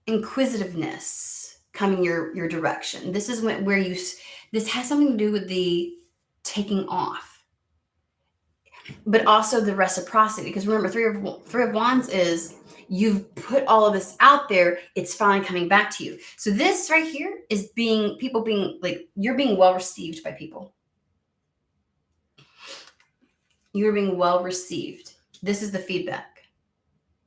inquisitiveness coming your direction. This is where you, this has something to do with the taking off, but also the reciprocity. Because remember, Three of Wands is, you've put all of this out there, it's finally coming back to you. So this right here is people being like, you're being well received by people. You're being well received. This is the feedback.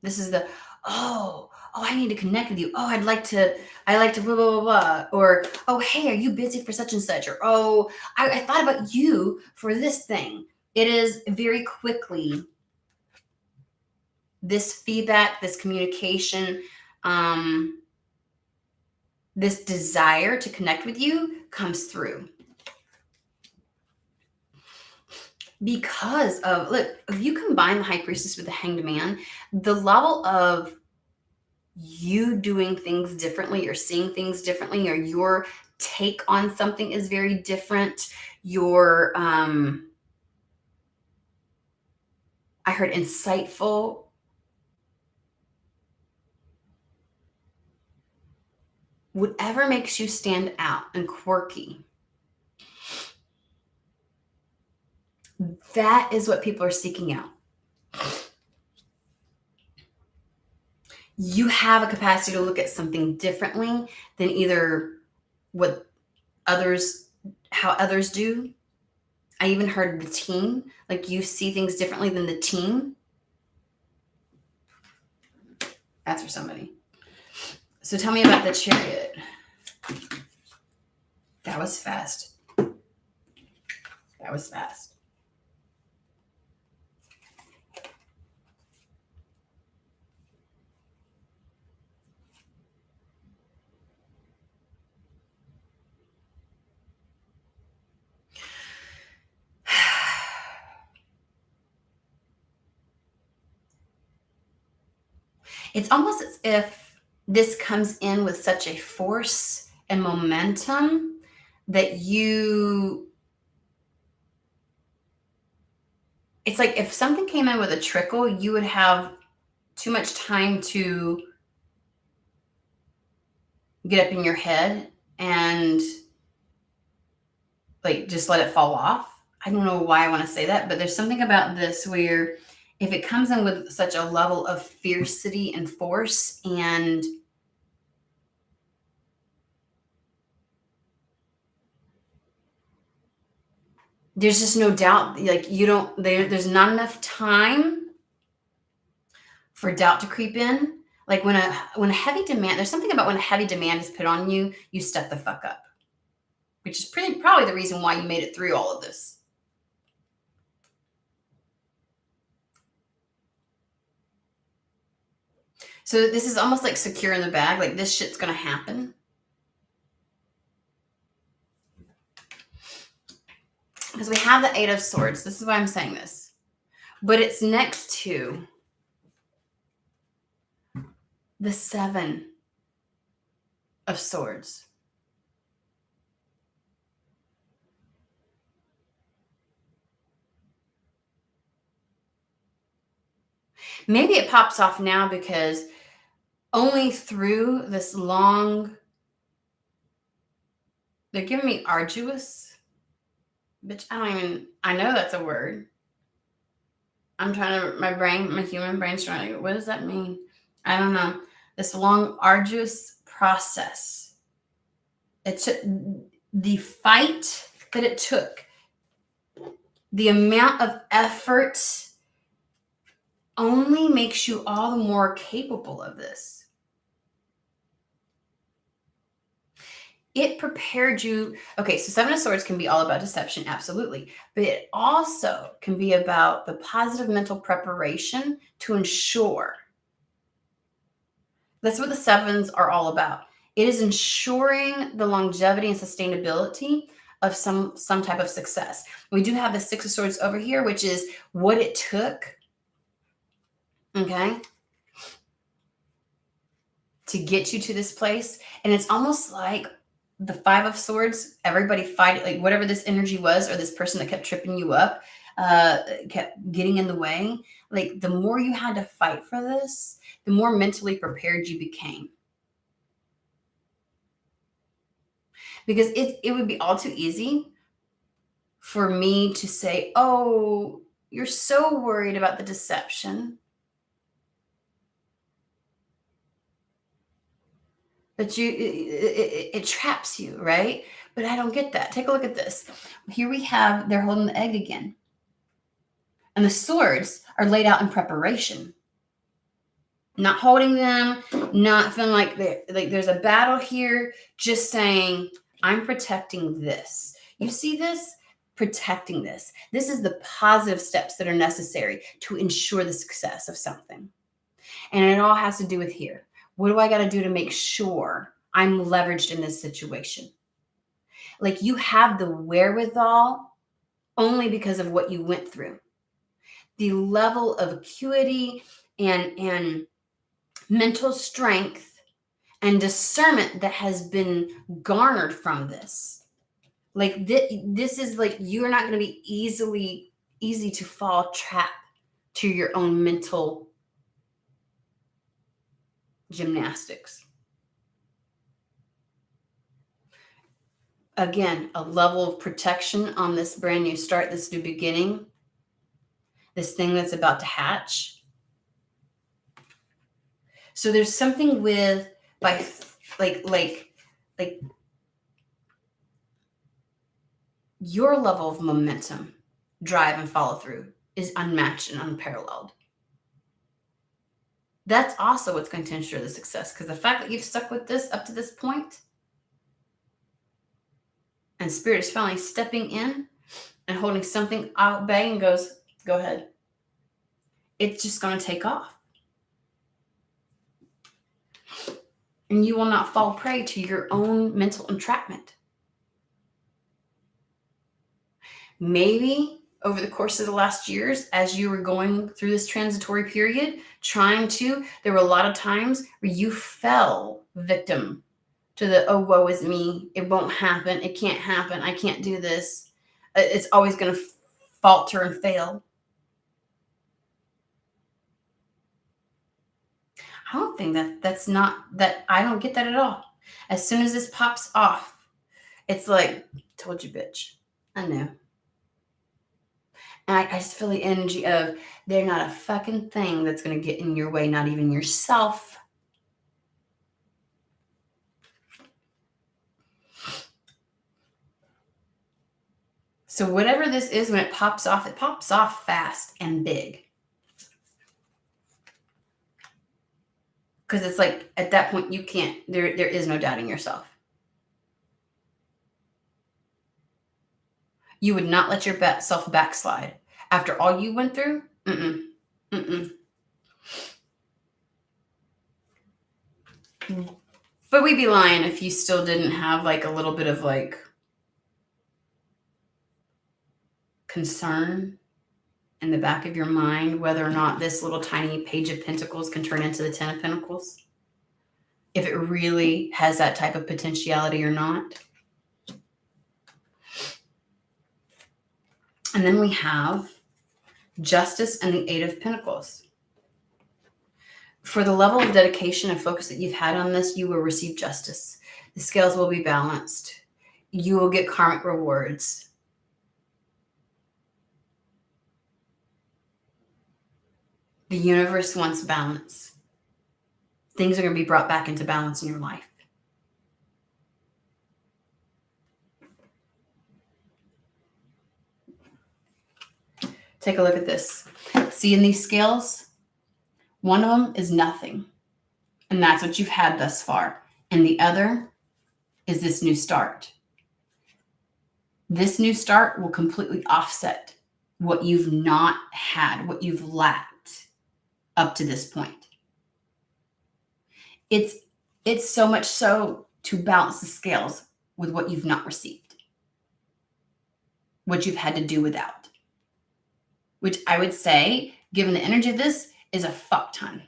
This is the, oh, I need to connect with you. Oh, I like to blah, blah, blah, blah. Or, oh, hey, are you busy for such and such? Or, oh, I thought about you for this thing. It is very quickly, this feedback, this communication, this desire to connect with you comes through. Because of, look, if you combine the High Priestess with the Hanged Man, the level of you doing things differently, or seeing things differently, or your take on something is very different. Your, I heard insightful. Whatever makes you stand out and quirky. That is what people are seeking out. You have a capacity to look at something differently than either how others do. I even heard the team, like you see things differently than the team. That's for somebody. So tell me about the Chariot. That was fast. That was fast. It's almost as if this comes in with such a force and momentum that it's like if something came in with a trickle, you would have too much time to get up in your head and like just let it fall off. I don't know why I want to say that, but there's something about this where if it comes in with such a level of fiercity and force, and there's just no doubt, like there's not enough time for doubt to creep in. Like when a heavy demand, there's something about when a heavy demand is put on you, you step the fuck up, which is probably the reason why you made it through all of this. So this is almost like secure in the bag, like this shit's gonna happen. Because we have the Eight of Swords. This is why I'm saying this. But it's next to the Seven of Swords. Maybe it pops off now because only through this long, they're giving me arduous. Bitch, I know that's a word. I'm trying to, my human brain's trying to, what does that mean? I don't know. This long, arduous process. It took the fight that it took, the amount of effort only makes you all the more capable of this. it prepared you. Okay, so Seven of Swords can be all about deception, absolutely. But it also can be about the positive mental preparation to ensure. That's what the sevens are all about. It is ensuring the longevity and sustainability of some type of success. We do have the Six of Swords over here, which is what it took, okay, to get you to this place. And it's almost like the Five of Swords, everybody fight, like whatever this energy was, or this person that kept tripping you up, kept getting in the way. Like the more you had to fight for this, the more mentally prepared you became. Because it would be all too easy for me to say, oh, you're so worried about the deception. But it traps you, right? But I don't get that. Take a look at this. Here we have, they're holding the egg again. And the swords are laid out in preparation. Not holding them, not feeling like there's a battle here, just saying, I'm protecting this. You see this? Protecting this. This is the positive steps that are necessary to ensure the success of something. And it all has to do with here. What do I got to do to make sure I'm leveraged in this situation? Like you have the wherewithal only because of what you went through. The level of acuity and mental strength and discernment that has been garnered from this. Like this is like, you're not going to be easy to fall trap to your own mental gymnastics. Again, a level of protection on this brand new start, this new beginning, this thing that's about to hatch. So there's something with like your level of momentum, drive, and follow through is unmatched and unparalleled. That's also what's going to ensure the success, because the fact that you've stuck with this up to this point, and Spirit is finally stepping in and holding something out bay and goes, go ahead. It's just going to take off. And you will not fall prey to your own mental entrapment. Maybe over the course of the last years, as you were going through this transitory period, there were a lot of times where you fell victim to the, oh, woe is me. It won't happen. It can't happen. I can't do this. It's always going to falter and fail. I don't think that's not that. I don't get that at all. As soon as this pops off, it's like, told you, bitch. I know. And I just feel the energy of, they're not a fucking thing that's going to get in your way, not even yourself. So whatever this is, when it pops off fast and big. Because it's like, at that point, you can't, there is no doubting yourself. You would not let yourself backslide after all you went through. But we'd be lying if you still didn't have like a little bit of like concern in the back of your mind, whether or not this little tiny Page of Pentacles can turn into the Ten of Pentacles. If it really has that type of potentiality or not. And then we have Justice and the Eight of Pentacles. For the level of dedication and focus that you've had on this, you will receive justice. The scales will be balanced. You will get karmic rewards. The universe wants balance. Things are going to be brought back into balance in your life. Take a look at this. See in these scales? One of them is nothing. And that's what you've had thus far. And the other is this new start. This new start will completely offset what you've not had, what you've lacked up to this point. It's so much so to balance the scales with what you've not received, what you've had to do without, which I would say, given the energy of this, is a fuck ton.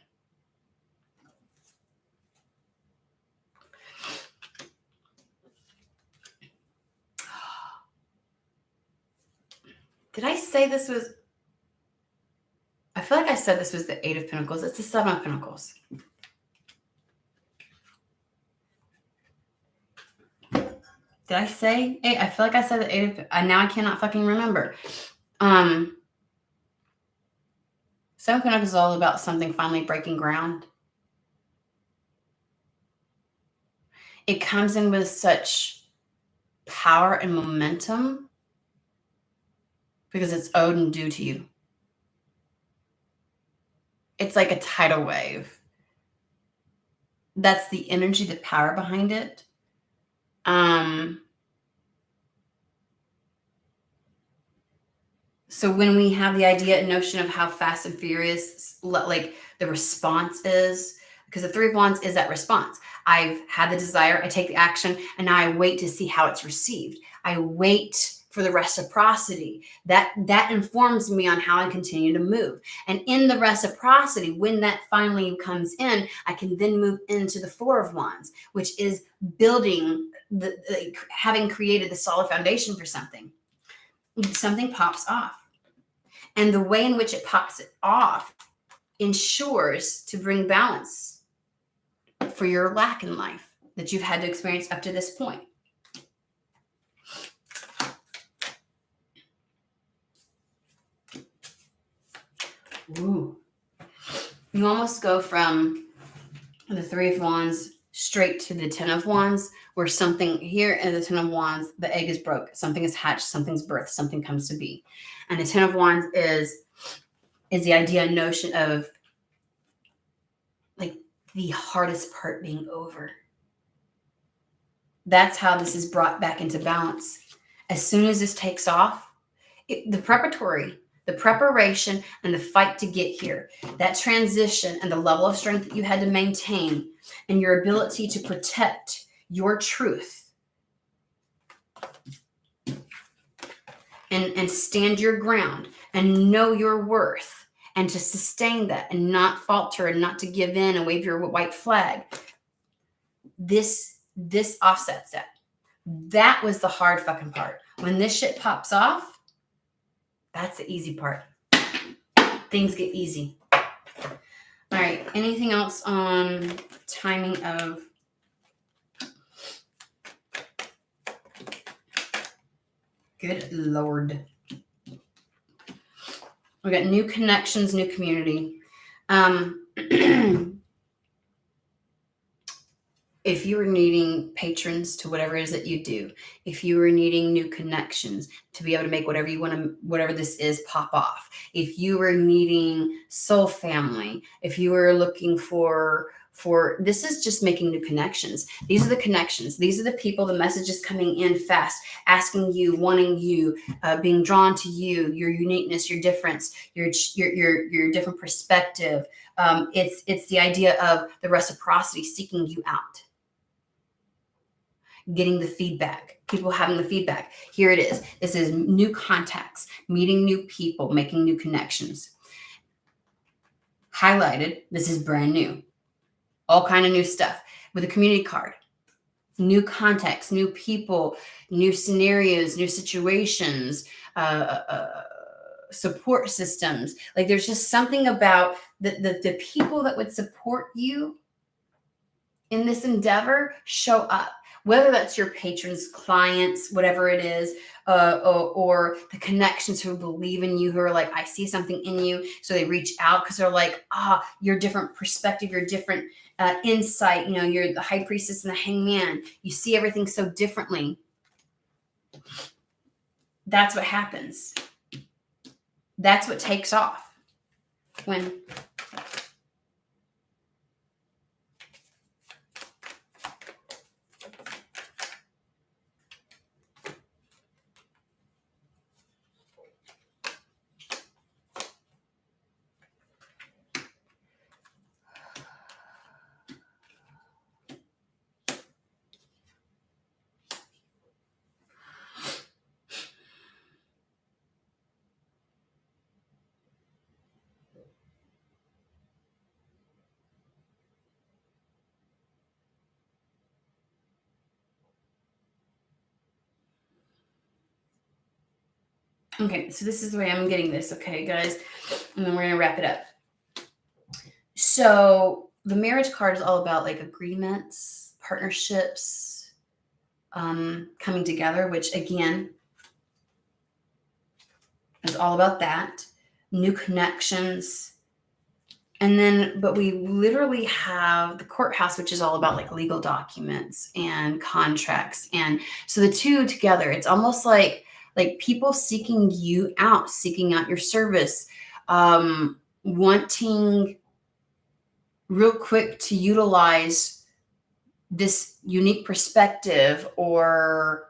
Did I say this was... I feel like I said this was the 8 of Pentacles. It's the 7 of Pentacles. Did I say 8? I feel like I said the 8 of... now I cannot fucking remember. 7 of Pentacles is all about something finally breaking ground. It comes in with such power and momentum because it's owed and due to you. It's like a tidal wave. That's the energy, the power behind it. So when we have the idea and notion of how fast and furious, like the response is, because the 3 of Wands is that response. I've had the desire, I take the action, and now I wait to see how it's received. I wait for the reciprocity. That informs me on how I continue to move. And in the reciprocity, when that finally comes in, I can then move into the 4 of Wands, which is building, having created the solid foundation for something. Something pops off. And the way in which it pops it off ensures to bring balance for your lack in life that you've had to experience up to this point. Ooh. You almost go from the 3 of Wands straight to the 10 of Wands, where something here in the 10 of Wands, the egg is broke, something is hatched, something's birthed, something comes to be. And the 10 of Wands is the idea and notion of like the hardest part being over. That's how this is brought back into balance. As soon as this takes off, the preparation and the fight to get here, that transition and the level of strength that you had to maintain and your ability to protect your truth and stand your ground and know your worth and to sustain that and not falter and not to give in and wave your white flag. This offsets that. That was the hard fucking part. When this shit pops off, that's the easy part. Things get easy. All right. Anything else on timing of... Good Lord. We got new connections, new community. If you were needing patrons to whatever it is that you do, if you were needing new connections to be able to make whatever you want to, whatever this is, pop off, if you were needing soul family, if you were looking for this is just making new connections. These are the connections. These are the people, the messages coming in fast, asking you, wanting you, being drawn to you, your uniqueness, your difference, your different perspective. It's the idea of the reciprocity seeking you out. Getting the feedback, people having the feedback. Here it is. This is new contacts, meeting new people, making new connections. Highlighted, this is brand new. All kind of new stuff with a community card. New contacts, new people, new scenarios, new situations, support systems. Like there's just something about the people that would support you in this endeavor show up. Whether that's your patrons, clients, whatever it is, or the connections who believe in you, who are like, I see something in you. So they reach out because they're like, your different perspective, your different insight. You know, you're the high priestess and the hangman. You see everything so differently. That's what happens. That's what takes off when... Okay, so this is the way I'm getting this, okay, guys? And then we're going to wrap it up. So the marriage card is all about like agreements, partnerships, coming together, which again is all about that. New connections. And then, but we literally have the courthouse, which is all about like legal documents and contracts. And so the two together, it's almost like people seeking you out, seeking out your service, wanting real quick to utilize this unique perspective, or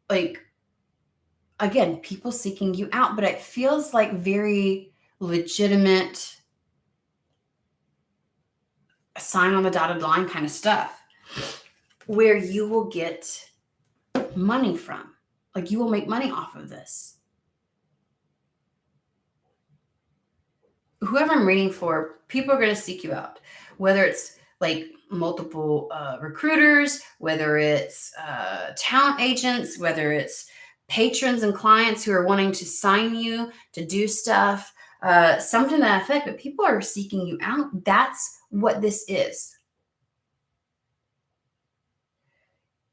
like, again, people seeking you out, but it feels like very legitimate, sign on the dotted line kind of stuff, where you will get money from. Like, you will make money off of this. Whoever I'm reading for, people are going to seek you out, whether it's like multiple recruiters, whether it's talent agents, whether it's patrons and clients who are wanting to sign you to do stuff, something to that effect. But people are seeking you out. That's what this is.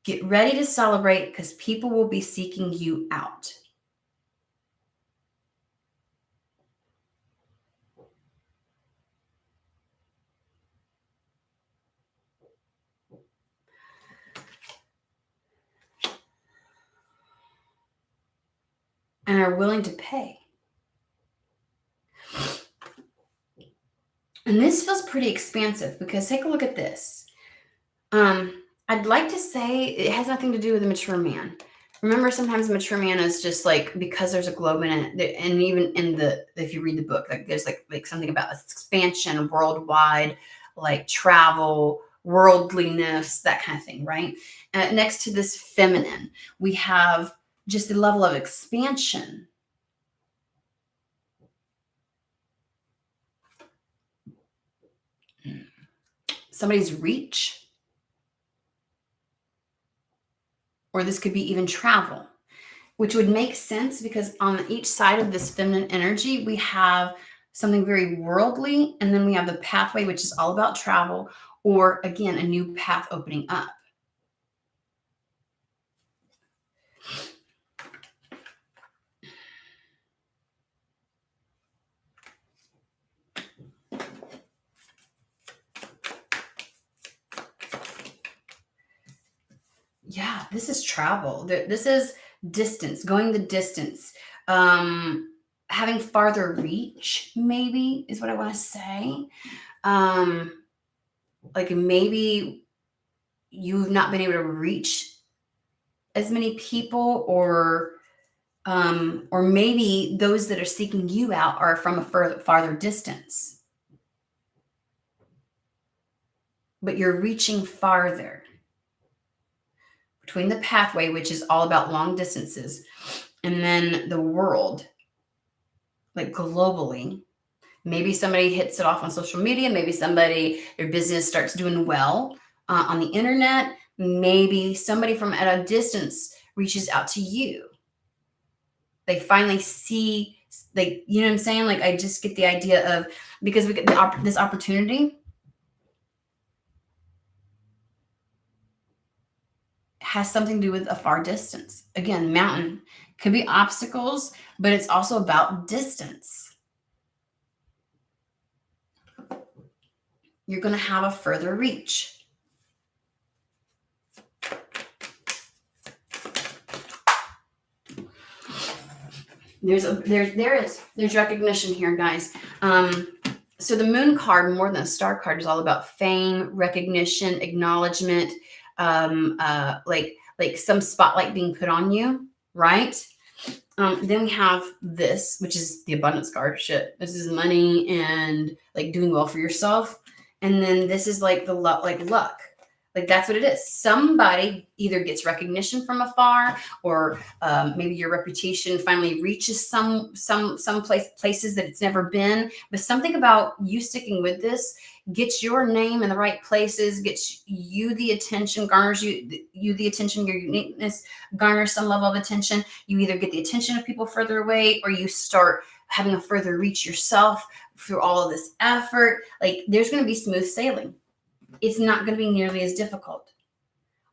Get ready to celebrate, because people will be seeking you out. And are willing to pay. And this feels pretty expansive, because take a look at this. I'd like to say it has nothing to do with a mature man. Remember, sometimes a mature man is just like, because there's a globe in it, and even in the, if you read the book, like there's like something about expansion, worldwide, like travel, worldliness, that kind of thing, right? Next to this feminine, we have just the level of expansion. Somebody's reach. Or this could be even travel, which would make sense, because on each side of this feminine energy, we have something very worldly, and then we have the pathway, which is all about travel, or again, a new path opening up. Yeah, this is travel. This is distance, going the distance, having farther reach, maybe is what I want to say. Like, maybe you've not been able to reach as many people, or maybe those that are seeking you out are from a farther distance, but you're reaching farther. Between the pathway, which is all about long distances, and then the world, like globally. Maybe somebody hits it off on social media. Maybe their business starts doing well on the internet. Maybe somebody from at a distance reaches out to you. They finally see, like, you know what I'm saying? Like, I just get the idea of, because we get this opportunity has something to do with a far distance. Again, mountain could be obstacles, but it's also about distance. You're going to have a further reach. There's recognition here, guys. So the moon card, more than a star card, is all about fame, recognition, acknowledgement, like some spotlight being put on you, right? Then we have this, which is the abundance card. Shit, this is money and like doing well for yourself. And then this is like the luck, like that's what it is. Somebody either gets recognition from afar, or maybe your reputation finally reaches some places that it's never been. But something about you sticking with this gets your name in the right places, gets you the attention, garners you the attention, your uniqueness garners some level of attention. You either get the attention of people further away, or you start having a further reach yourself through all of this effort. Like, there's going to be smooth sailing. It's not going to be nearly as difficult.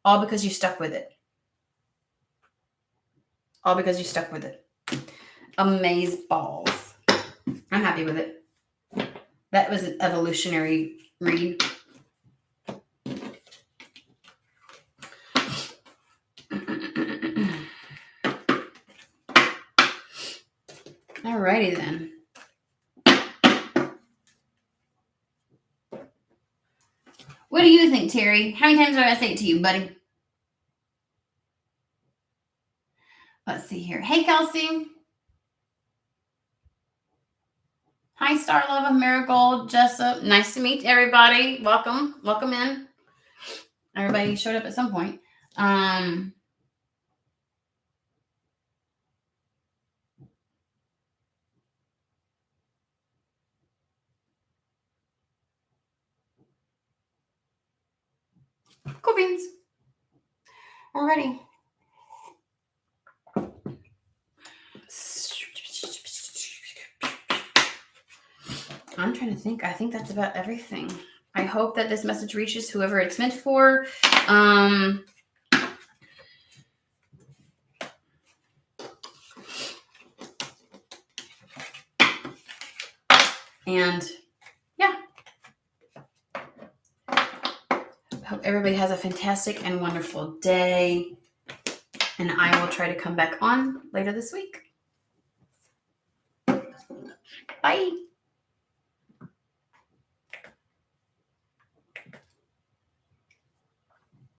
All because you stuck with it. All because you stuck with it. Amaze balls. I'm happy with it. That was an evolutionary read. Alrighty then. What do you think, Terry? How many times do I say it to you, buddy? Let's see here. Hey, Kelsey. Hi, Star Love of Marigold, Jessup. Nice to meet everybody. Welcome. Welcome in. Everybody showed up at some point. Cool beans. Alrighty. I'm trying to think. I think that's about everything. I hope that this message reaches whoever it's meant for. And yeah. Hope everybody has a fantastic and wonderful day. And I will try to come back on later this week. Bye.